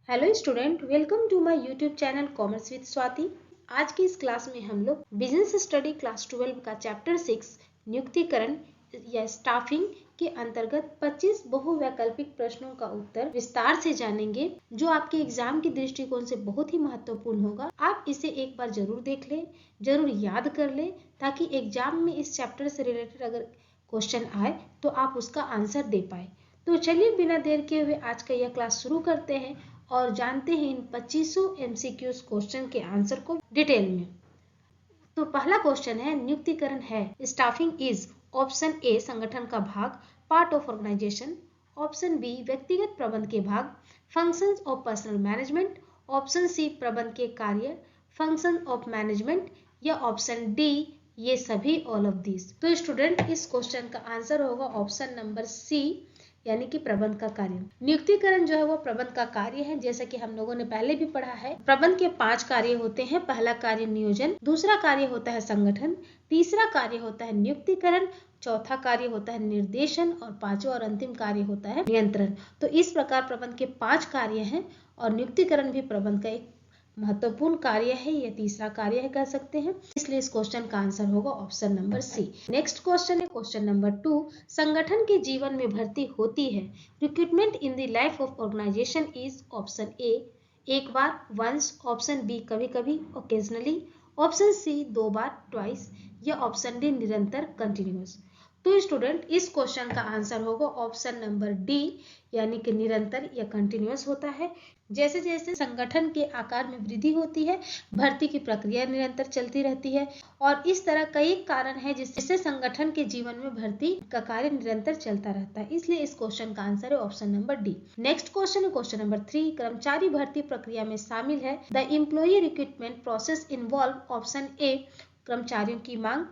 Hello student, welcome to my YouTube channel commerce with Swati. आज की इस क्लास में हम लोग बिजनेस स्टडी क्लास 12 का चैप्टर 6 नियुक्तिकरण या स्टाफिंग के अंतर्गत 25 बहुवैकल्पिक प्रश्नों का उत्तर विस्तार से जानेंगे, जो आपके एग्जाम की दृष्टिकोण से बहुत ही महत्वपूर्ण होगा। आप इसे एक बार जरूर देख लें, जरूर याद कर लें, ताकि एग्जाम में इस चैप्टर से रिलेटेड अगर क्वेश्चन आए तो आप उसका आंसर दे पाए। तो चलिए बिना देर के हुए आज का यह क्लास शुरू करते हैं और जानते हैं इन 2500 MCQs क्वेश्चन के आंसर को डिटेल में। तो पहला क्वेश्चन है, नियुक्तिकरण है। स्टाफिंग इज ऑप्शन ए संगठन का भाग, part of organisation. Option B व्यक्तिगत प्रबंध के भाग, functions of personal management. Option C प्रबंध के कार्य, फंक्शन ऑफ मैनेजमेंट। या ऑप्शन डी ये सभी, ऑल ऑफ दिस। तो स्टूडेंट इस क्वेश्चन का आंसर होगा ऑप्शन नंबर सी, यानी कि प्रबंध का कार्य। नियुक्तिकरण जो है वो प्रबंध का कार्य है। जैसा कि हम लोगों ने पहले भी पढ़ा है, प्रबंध के 5 कार्य होते हैं। पहला कार्य नियोजन, दूसरा कार्य होता है संगठन, तीसरा कार्य होता है नियुक्तिकरण, चौथा कार्य होता है निर्देशन और पांचवा और अंतिम कार्य होता है नियंत्रण। तो इस प्रकार प्रबंध के 5 कार्य हैं और नियुक्तिकरण भी प्रबंध का एक महत्वपूर्ण कार्य है, यह तीसरा कार्य है कह सकते हैं। इसलिए इस क्वेश्चन का आंसर होगा option number C. Next question है क्वेश्चन नंबर 2, संगठन के जीवन में भर्ती होती है। Recruitment in the life of organisation is option A एक बार, वंस। ऑप्शन बी कभी कभी, ओकेजनली। ऑप्शन सी 2 बार, ट्वाइस। या ऑप्शन डी निरंतर, कंटिन्यूअस। तो स्टूडेंट इस क्वेश्चन का आंसर होगा ऑप्शन नंबर डी, यानी कि निरंतर या कंटिन्यूअस होता है। जैसे जैसे संगठन के आकार में वृद्धि होती है, भर्ती की प्रक्रिया निरंतर चलती रहती है और इस तरह कई कारण है जिससे संगठन के जीवन में भर्ती का कार्य निरंतर चलता रहता है। इसलिए इस क्वेश्चन का आंसर है option number D. Next question है क्वेश्चन नंबर 3, कर्मचारी भर्ती प्रक्रिया में शामिल है। The employ recruitment process involve option A कर्मचारियों की मांग,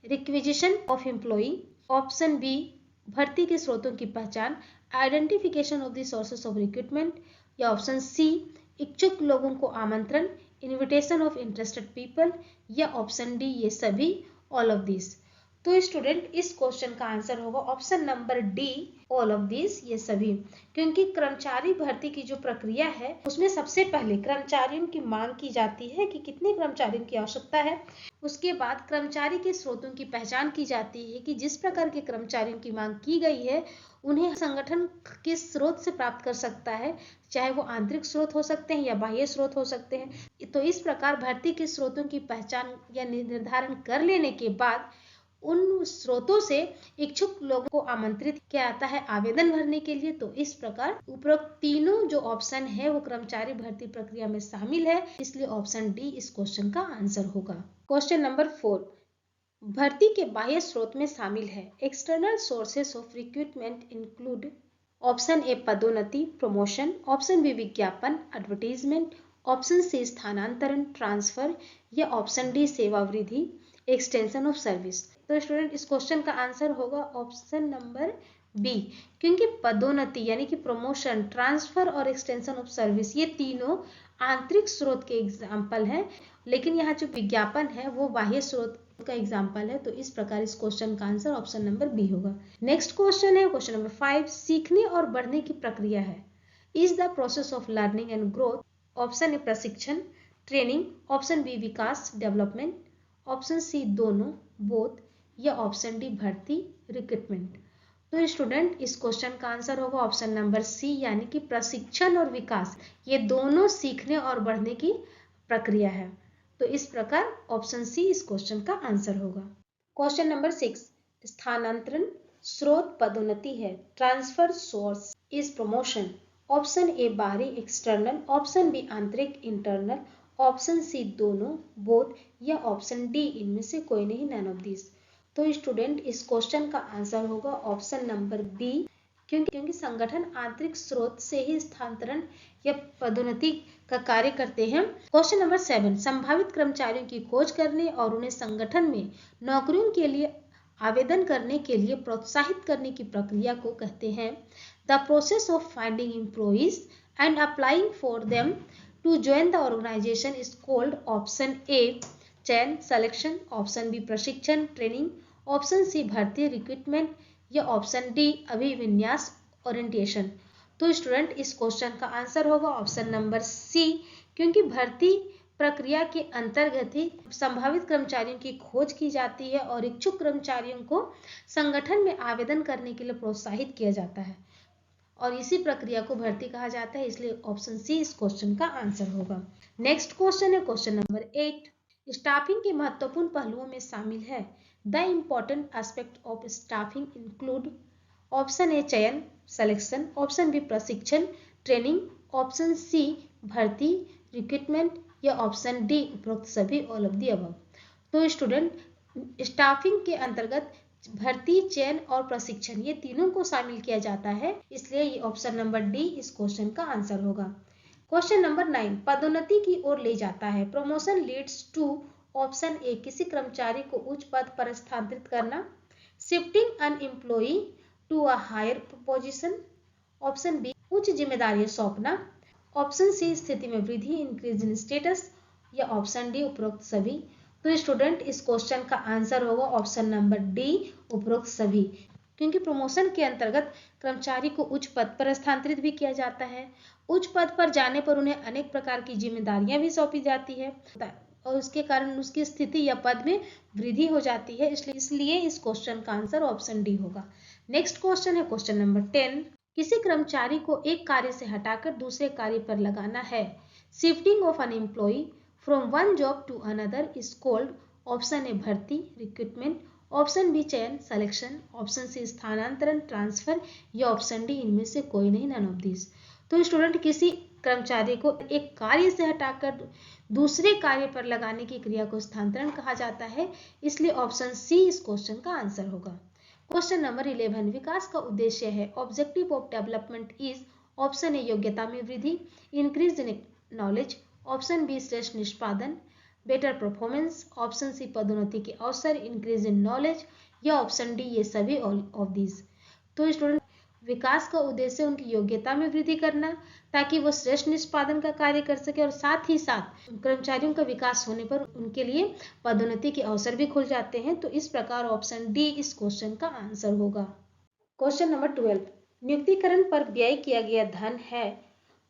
requisition of employ. Option B भर्ती के स्रोतों की पहचान, identification of the sources of recruitment. या ऑप्शन सी इच्छुक लोगों को आमंत्रण, इनविटेशन ऑफ इंटरेस्टेड पीपल। या ऑप्शन डी ये सभी, ऑल ऑफ दिस। तो स्टूडेंट इस क्वेश्चन का आंसर होगा option number D, all of this, ये सभी। क्योंकि कर्मचारी भर्ती की जो प्रक्रिया है उसमें सबसे पहले कर्मचारियों की मांग की जाती है कि कितने कर्मचारियों की आवश्यकता है। उसके बाद कर्मचारी के स्रोतों की पहचान की जाती है कि जिस प्रकार के कर्मचारियों की मांग की गई है उन्हें संगठन किस स्रोत से प्राप्त कर सकता है, चाहे वो आंतरिक स्रोत हो सकते हैं या बाह्य स्रोत हो सकते हैं। तो इस प्रकार भर्ती के स्रोतों की पहचान या निर्धारण कर लेने के बाद उन स्रोतों से इच्छुक लोगों को आमंत्रित किया जाता है आवेदन भरने के लिए। तो इस प्रकार उपरोक्त तीनों जो ऑप्शन है वो कर्मचारी भर्ती प्रक्रिया में शामिल है, इसलिए ऑप्शन डी इस क्वेश्चन का आंसर होगा। क्वेश्चन नंबर 4, भर्ती के बाह्य स्रोत में शामिल है। External sources of recruitment include option A पदोन्नति, प्रमोशन। ऑप्शन बी विज्ञापन, एडवर्टीजमेंट। ऑप्शन सी स्थानांतरण, ट्रांसफर। या ऑप्शन डी सेवा वृद्धि, एक्सटेंशन ऑफ सर्विस। तो स्टूडेंट इस क्वेश्चन का आंसर होगा ऑप्शन नंबर बी, क्योंकि पदोन्नति यानी कि प्रमोशन, ट्रांसफर और एक्सटेंशन ऑफ सर्विस ये तीनों आंतरिक स्रोत के एग्जाम्पल हैं, लेकिन यहाँ जो विज्ञापन है वो बाह्य स्रोत का एग्जाम्पल है। तो इस प्रकार इस क्वेश्चन का आंसर ऑप्शन नंबर बी होगा। नेक्स्ट क्वेश्चन है क्वेश्चन नंबर 5, सीखने और बढ़ने की प्रक्रिया है। Is the process of learning and growth. Option A प्रशिक्षण, ट्रेनिंग। ऑप्शन बी विकास, डेवलपमेंट। ऑप्शन सी दोनों, बोथ। या ऑप्शन डी भर्ती, रिक्रूटमेंट। तो स्टूडेंट इस क्वेश्चन का आंसर होगा ऑप्शन नंबर सी, यानी कि प्रशिक्षण और विकास ये दोनों सीखने और बढ़ने की प्रक्रिया है। तो इस प्रकार ऑप्शन सी इस क्वेश्चन का आंसर होगा। क्वेश्चन नंबर 6, स्थानांतरण स्रोत पदोन्नति है, transfer source is promotion. Option A बाहरी, एक्सटर्नल। ऑप्शन बी आंतरिक, इंटरनल। ऑप्शन सी दोनों, बोथ। या ऑप्शन डी इनमें से कोई नहीं, नन ऑफ दिस। तो स्टूडेंट इस क्वेश्चन का आंसर होगा ऑप्शन नंबर बी, क्योंकि संगठन आंतरिक स्रोत से ही स्थानांतरण या पदोन्नति का कार्य करते हैं। क्वेश्चन नंबर 7, संभावित कर्मचारियों की खोज करने और उन्हें संगठन में नौकरियों के लिए आवेदन करने के लिए प्रोत्साहित करने की प्रक्रिया को कहते हैं। The process of finding employees and applying for them to join the organisation is called option A चयन, सिलेक्शन। ऑप्शन बी प्रशिक्षण, ट्रेनिंग। ऑप्शन सी भर्ती, रिक्रूटमेंट। या ऑप्शन डी अभिविन्यास, ओरिएंटेशन। तो स्टूडेंट इस क्वेश्चन का आंसर होगा ऑप्शन नंबर सी, क्योंकि भर्ती प्रक्रिया के अंतर्गत ही संभावित कर्मचारियों की खोज की जाती है और इच्छुक कर्मचारियों को संगठन में आवेदन करने के लिए प्रोत्साहित किया जाता है और इसी प्रक्रिया को भर्ती कहा जाता है, इसलिए ऑप्शन सी इस क्वेश्चन का आंसर होगा। नेक्स्ट क्वेश्चन है क्वेश्चन नंबर 8। स्टाफिंग के महत्वपूर्ण पहलुओं में शामिल है। The important aspect of staffing include, option A चयन सिलेक्शन, ऑप्शन बी प्रशिक्षण ट्रेनिंग, ऑप्शन सी भर्ती रिक्रूटमेंट या ऑप्शन डी उपरोक्त सभी ऑल ऑफ दी अबव। तो स्टूडेंट स्टाफिंग के अंतर्गत भर्ती चयन और प्रशिक्षण ये तीनों को शामिल किया जाता है, इसलिए ये ऑप्शन नंबर डी इस क्वेश्चन का आंसर होगा। क्वेश्चन नंबर 9 पदोन्नति की ओर ले जाता है। Promotion leads to, option A किसी कर्मचारी को उच्च पद पर स्थानांतरित करना, shifting an employee to a higher position, option B उच्च जिम्मेदारियां सौंपना, ऑप्शन सी स्थिति में वृद्धि इंक्रीज इन स्टेटस या ऑप्शन डी उपरोक्त सभी। तो स्टूडेंट इस क्वेश्चन का आंसर होगा ऑप्शन नंबर डी उपरोक्त सभी, क्योंकि प्रमोशन के अंतर्गत कर्मचारी को उच्च पद पर स्थानांतरित भी किया जाता है। उच्च पद पर जाने पर उन्हें अनेक प्रकार की जिम्मेदारियां भी सौंपी जाती है और उसके कारण उसकी स्थिति या पद में वृद्धि हो जाती है, इसलिए इस क्वेश्चन का आंसर ऑप्शन डी होगा। नेक्स्ट क्वेश्चन है क्वेश्चन नंबर 10। किसी कर्मचारी को एक कार्य से हटाकर दूसरे कार्य पर लगाना है। Shifting of an employee from one job to another is called, option A भर्ती रिक्रूटमेंट, ऑप्शन बी चयन सिलेक्शन, ऑप्शन सी स्थानांतरण ट्रांसफर या ऑप्शन डी इनमें से कोई नहीं, नन ऑफ दिस। तो स्टूडेंट किसी कर्मचारी को एक कार्य से हटाकर दूसरे कार्य पर लगाने की क्रिया को स्थानांतरण कहा जाता है, इसलिए ऑप्शन सी इस क्वेश्चन का आंसर होगा। क्वेश्चन नंबर 11 विकास का उद्देश्य है। Objective of development is, option A योग्यता में वृद्धि, increase in knowledge, option B श्रेष्ठ निष्पादन बेटर परफॉर्मेंस, ऑप्शन सी पदोन्नति के अवसर इंक्रीज इन नॉलेज या ऑप्शन डी ये सभी ऑफ दीज। तो स्टूडेंट विकास का उद्देश्य उनकी योग्यता में वृद्धि करना ताकि वो श्रेष्ठ निष्पादन का कार्य कर सके और साथ ही साथ कर्मचारियों का विकास होने पर उनके लिए पदोन्नति के अवसर भी खुल जाते हैं, तो इस प्रकार ऑप्शन डी इस क्वेश्चन का आंसर होगा। क्वेश्चन नंबर 12 नियुक्तिकरण पर व्यय किया गया धन है।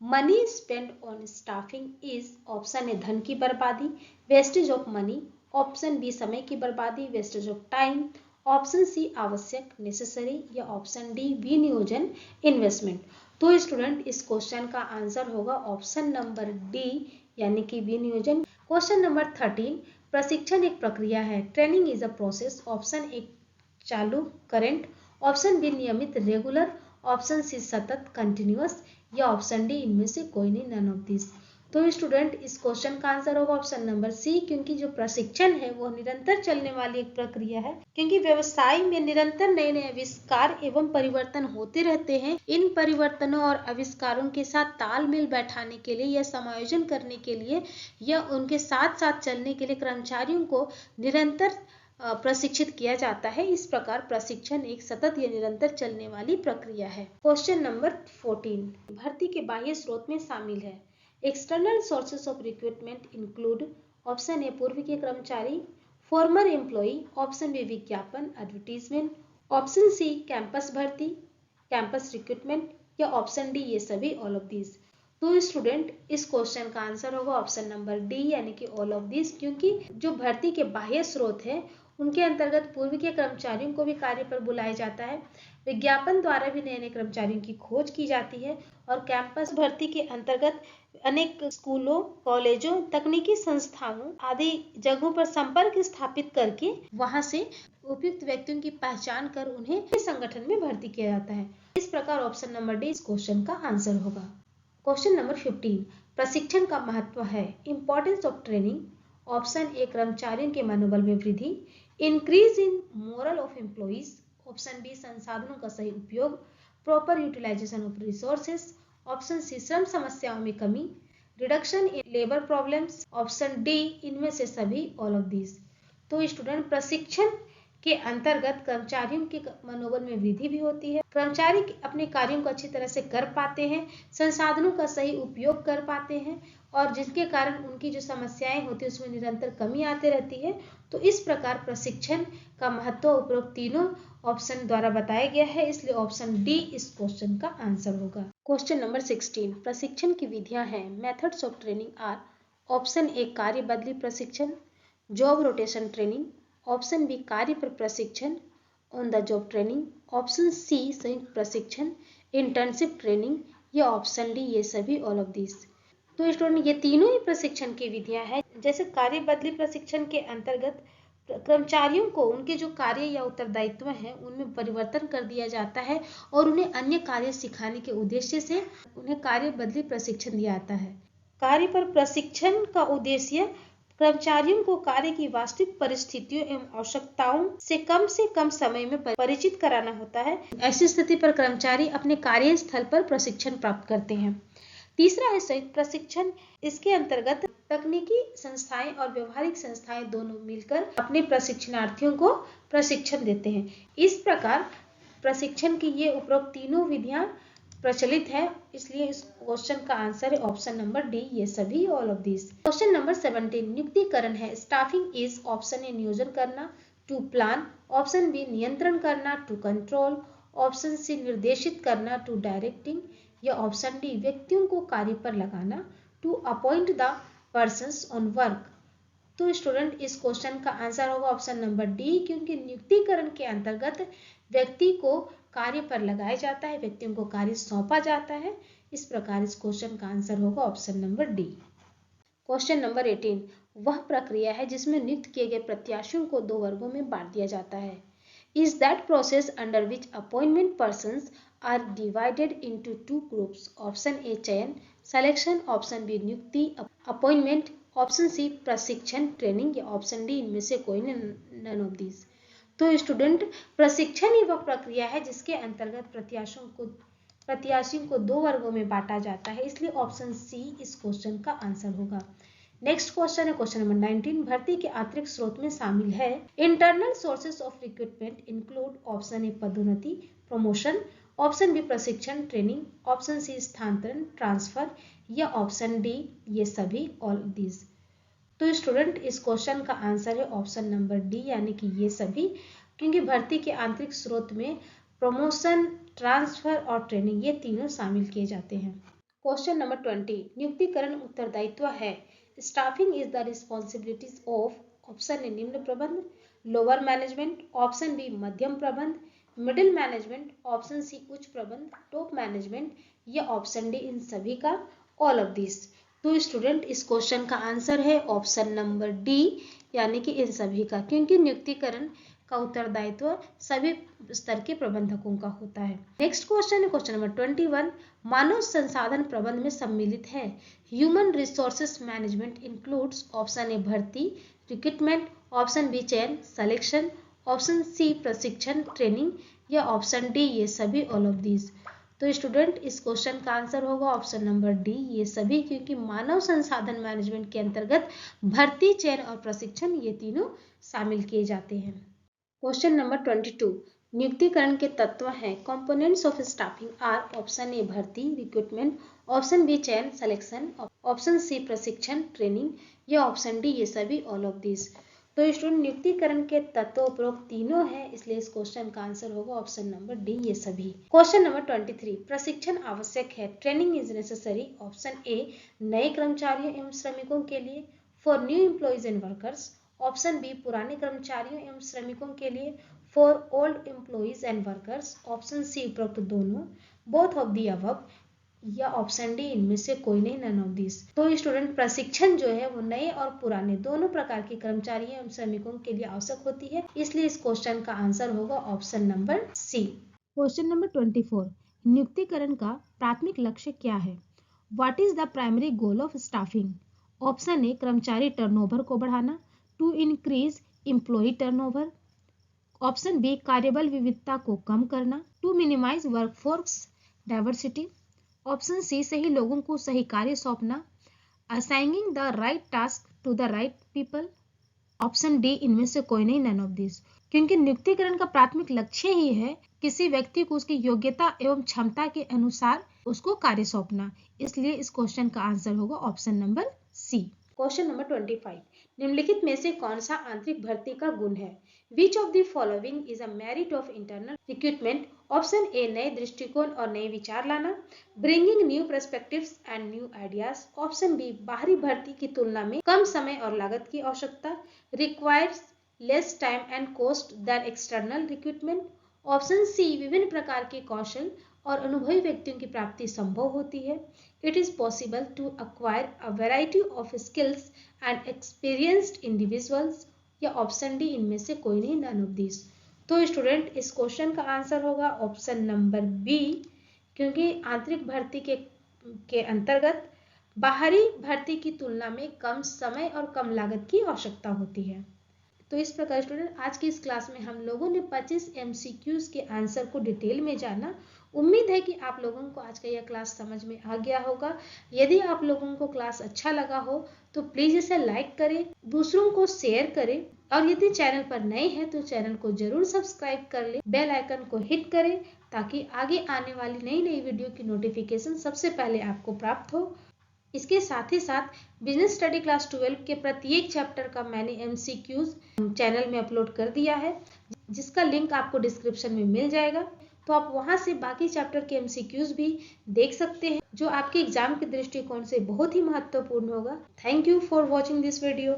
Money spend on staffing is, option A धन की बर्बादी wastage of money, option B समय की बर्बादी wastage of time, option C आवश्यक नेसेसरी या ऑप्शन डी विनियोजन इन्वेस्टमेंट। तो स्टूडेंट इस क्वेश्चन का आंसर होगा ऑप्शन नंबर डी यानी कि विनियोजन। क्वेश्चन नंबर 13 प्रशिक्षण एक प्रक्रिया है। Training is a process, option A चालू करंट, ऑप्शन बी नियमित रेगुलर, ऑप्शन सी सतत कंटिन्यूअस या ऑप्शन डी इनमें से कोई नहीं, नन ऑफ दिस। तो स्टूडेंट इस क्वेश्चन का आंसर होगा ऑप्शन नंबर सी, क्योंकि जो प्रशिक्षण है वो निरंतर चलने वाली एक प्रक्रिया है, क्योंकि व्यवसाय में निरंतर नए नए आविष्कार एवं परिवर्तन होते रहते हैं। इन परिवर्तनों और आविष्कारों के साथ तालमेल बैठाने के लिए या समायोजन करने के लिए या उनके साथ साथ चलने के लिए कर्मचारियों को निरंतर प्रशिक्षित किया जाता है। इस प्रकार प्रशिक्षण एक सतत या निरंतर चलने वाली प्रक्रिया है। क्वेश्चन नंबर 14 भर्ती के बाह्य स्रोत में शामिल है। External sources of recruitment include, option A पूर्व के कर्मचारी, फॉर्मर एम्प्लॉई, ऑप्शन बी विज्ञापन एडवर्टीजमेंट, ऑप्शन सी कैंपस भर्ती कैंपस रिक्रूटमेंट या ऑप्शन डी ये सभी ऑल ऑफ दीज। तो स्टूडेंट इस क्वेश्चन का आंसर होगा ऑप्शन नंबर डी यानी कि ऑल ऑफ दिस, क्योंकि जो भर्ती के बाह्य स्रोत है उनके अंतर्गत पूर्व के कर्मचारियों को भी कार्य पर बुलाया जाता है, विज्ञापन द्वारा भी नए नए कर्मचारियों की खोज की जाती है और कैंपस भर्ती के अंतर्गत अनेक स्कूलों कॉलेजों तकनीकी संस्थानों आदि जगहों पर संपर्क स्थापित करके वहां से उपयुक्त व्यक्तियों की पहचान कर उन्हें इस संगठन में भर्ती किया जाता है। इस प्रकार ऑप्शन नंबर डी इस क्वेश्चन का आंसर होगा। क्वेश्चन नंबर 15 प्रशिक्षण का महत्व है। Importance of training, option A कर्मचारियों के मनोबल में वृद्धि, increase in morale of employees, option B संसाधनों का सही उपयोग, proper utilisation of resources, option C श्रम समस्याओं में कमी, reduction in labour problems, option D इनमें से सभी ऑल ऑफ दीज। तो स्टूडेंट प्रशिक्षण के अंतर्गत कर्मचारियों के मनोबल में वृद्धि भी होती है। कर्मचारी अपने कार्यों को अच्छी तरह से कर पाते हैं, संसाधनों का सही उपयोग कर पाते हैं और जिसके कारण उनकी जो समस्याएं होती है उसमें निरंतर कमी आती रहती है। तो इस प्रकार प्रशिक्षण का महत्व उपरोक्त तीनों ऑप्शन द्वारा बताया गया है, इसलिए ऑप्शन डी इस क्वेश्चन का आंसर होगा। क्वेश्चन नंबर 16, प्रशिक्षण की विधियां हैं। Methods of training are, option A कार्य बदली प्रशिक्षण, job rotation training, option B कार्य पर प्रशिक्षण, on the job training, option C संयुक्त प्रशिक्षण, इंटर्नशिप ट्रेनिंग या ऑप्शन डी ये सभी, ऑल ऑफ दिस। तो स्टूडेंट ये तीनों ही प्रशिक्षण की विधियां हैं। जैसे कार्य बदली प्रशिक्षण के अंतर्गत कर्मचारियों को उनके जो कार्य या उत्तरदायित्व हैं उनमें परिवर्तन कर दिया जाता है और उन्हें अन्य कार्य सिखाने के उद्देश्य से उन्हें कार्य बदली प्रशिक्षण दिया जाता है। कार्य पर प्रशिक्षण का उद्देश्य कर्मचारियों को कार्य की वास्तविक परिस्थितियों एवं आवश्यकताओं से कम समय में परिचित कराना होता है। ऐसी स्थिति पर कर्मचारी अपने कार्यस्थल पर प्रशिक्षण प्राप्त करते हैं। तीसरा है संयुक्त प्रशिक्षण। इसके अंतर्गत तकनीकी संस्थाएं और व्यवहारिक संस्थाएं दोनों मिलकर अपने प्रशिक्षणार्थियों को प्रशिक्षण देते हैं। इस प्रकार प्रशिक्षण की ये उपरोक्त तीनों विधियां प्रचलित है, इसलिए इस क्वेश्चन का आंसर है ऑप्शन नंबर डी ये सभी, all of this. Question number 17, नियुक्तिकरण है। स्टाफिंग इज, ऑप्शन ए नियोजन करना, टू प्लान, ऑप्शन बी नियंत्रण करना, टू कंट्रोल, ऑप्शन सी निर्देशित करना, टू डायरेक्टिंग या ऑप्शन डी व्यक्तियों को कार्य पर लगाना, to appoint the persons on work. तो स्टूडेंट इस क्वेश्चन का आंसर होगा ऑप्शन नंबर डी, क्योंकि नियुक्तिकरण के अंतर्गत व्यक्ति को कार्य पर लगाया जाता है, व्यक्तियों को कार्य सौंपा जाता है। इस प्रकार इस क्वेश्चन का आंसर होगा option number D. Question number 18, वह प्रक्रिया है जिसमें नियुक्त किए गए प्रत्याशियों को दो वर्गों में बांट दिया जाता है। Is that process under which appointment persons are divided into two groups, option A चयन सिलेक्शन, ऑप्शन बी नियुक्ति अपॉइंटमेंट, ऑप्शन सी प्रशिक्षण ट्रेनिंग या ऑप्शन डी इनमें से कोई नन ऑफ दिस। तो स्टूडेंट प्रशिक्षण ही वह प्रक्रिया है जिसके अंतर्गत प्रत्याशियों को दो वर्गों में बांटा जाता है, इसलिए ऑप्शन सी इस क्वेश्चन का आंसर होगा। नेक्स्ट क्वेश्चन है क्वेश्चन नंबर 19, भर्ती के आंतरिक स्रोत में शामिल है। Internal sources of recruitment include, option A पदोन्नति प्रमोशन, ऑप्शन बी प्रशिक्षण ट्रेनिंग, ऑप्शन सी स्थानांतरण ट्रांसफर या ऑप्शन डी ये सभी, ऑल दिस। तो स्टूडेंट इस क्वेश्चन का आंसर है ऑप्शन नंबर डी यानी कि ये सभी, क्योंकि भर्ती के आंतरिक स्रोत में प्रमोशन, ट्रांसफर और ट्रेनिंग ये तीनों शामिल किए जाते हैं। क्वेश्चन नंबर 20, नियुक्तिकरण उत्तरदायित्व है। Staffing is the responsibilities of, option A निम्न प्रबंध, लोअर मैनेजमेंट, ऑप्शन बी मध्यम प्रबंध, मिडिल मैनेजमेंट, ऑप्शन सी उच्च प्रबंध, टॉप मैनेजमेंट या ऑप्शन डी इन सभी का, ऑल ऑफ दिस। तो स्टूडेंट इस क्वेश्चन का आंसर है ऑप्शन नंबर डी यानी कि इन सभी का, क्योंकि नियुक्तिकरण का उत्तरदायित्व सभी स्तर के प्रबंधकों का होता है। नेक्स्ट क्वेश्चन है क्वेश्चन नंबर 21, मानव संसाधन प्रबंधन में सम्मिलित है। Human resources management includes, option A भर्ती रिक्रूटमेंट, ऑप्शन बी चयन सिलेक्शन, ऑप्शन सी प्रशिक्षण ट्रेनिंग या ऑप्शन डी ये सभी, ऑल ऑफ दिस। तो स्टूडेंट इस क्वेश्चन का आंसर होगा ऑप्शन नंबर डी ये सभी, क्योंकि मानव संसाधन मैनेजमेंट के अंतर्गत भर्ती, चयन और प्रशिक्षण ये तीनों शामिल किए जाते हैं। क्वेश्चन नंबर 22, नियुक्तिकरण के तत्व हैं। Components of staffing are, option A भर्ती रिक्रूटमेंट, ऑप्शन बी चयन सिलेक्शन, ऑप्शन सी प्रशिक्षण ट्रेनिंग या ऑप्शन डी ये सभी, ऑल ऑफ दिस। तो स्टूडेंट नियुक्तिकरण के तत्व उपरोक्त तीनों हैं, इसलिए इस क्वेश्चन का आंसर होगा ऑप्शन नंबर डी ये सभी। क्वेश्चन नंबर 23, प्रशिक्षण आवश्यक है। Training is necessary, option A नए कर्मचारियों एवं श्रमिकों के लिए, for new employees and workers, option B पुराने कर्मचारियों एवं श्रमिकों के लिए, for old employees and workers, option C उपरोक्त दोनों, बोथ ऑफ दी अबव या ऑप्शन डी इनमें से कोई नहीं, नन ऑफ दिस। तो स्टूडेंट प्रशिक्षण जो है वो नए और पुराने दोनों प्रकार के कर्मचारियों एवं श्रमिकों के लिए आवश्यक होती है, इसलिए इस क्वेश्चन का आंसर होगा option number C. Question number 24, नियुक्तिकरण का प्राथमिक लक्ष्य क्या है। What is the primary goal of staffing, option A कर्मचारी टर्नओवर को बढ़ाना, to increase employ turnover, option B कार्यबल विविधता को कम करना, to minimize workforce diversity, option C सही लोगों को सही कार्य सौंपना, assigning the right task to the right people, option D इनमें से कोई नहीं, नन ऑफ दिस। क्योंकि नियुक्तिकरण का प्राथमिक लक्ष्य ही है किसी व्यक्ति को उसकी योग्यता एवं क्षमता के अनुसार उसको कार्य सौंपना, इसलिए इस क्वेश्चन का आंसर होगा option number C. Question number 25, निम्नलिखित में से कौन सा आंतरिक भर्ती का गुण है? Which of the following is a merit of internal recruitment? Option A, नए दृष्टिकोण और नए विचार लाना, bringing new perspectives and new ideas. Option B, बाहरी भर्ती की तुलना में कम समय और लागत की आवश्यकता, requires less time and cost than external recruitment. Option C, विभिन्न प्रकार के कौशल और अनुभवी व्यक्तियों की प्राप्ति संभव होती है। It is possible to acquire a variety of skills and experienced individuals। या ऑप्शन डी इनमें से कोई नहीं, none of these। तो स्टूडेंट इस क्वेश्चन का आंसर होगा ऑप्शन नंबर बी, क्योंकि आंतरिक भर्ती के अंतर्गत बाहरी भर्ती की तुलना में कम समय और कम लागत की आवश्यकता होती है। तो इस प्रकार स्टूडेंट आज की इस क्लास में हम लोगों ने 25 MCQs के आंसर को डिटेल में जाना। उम्मीद है कि आप लोगों को आज का यह क्लास समझ में आ गया होगा। यदि आप लोगों को क्लास अच्छा लगा हो तो प्लीज इसे लाइक करें, दूसरों को शेयर करें, और यदि चैनल पर नए हैं तो चैनल को जरूर सब्सक्राइब कर लें, बेल आइकन को हिट करें ताकि आगे आने वाली नई नई वीडियो की नोटिफिकेशन सबसे पहले आपको प्राप्त हो। इसके साथ ही साथ बिजनेस स्टडी क्लास 12 के प्रत्येक चैप्टर का मैंने MCQs चैनल में अपलोड कर दिया है, जिसका लिंक आपको डिस्क्रिप्शन में मिल जाएगा। तो आप वहां से बाकी चैप्टर के MCQs भी देख सकते हैं, जो आपके एग्जाम के दृष्टिकोण से बहुत ही महत्वपूर्ण होगा। Thank you for watching this video.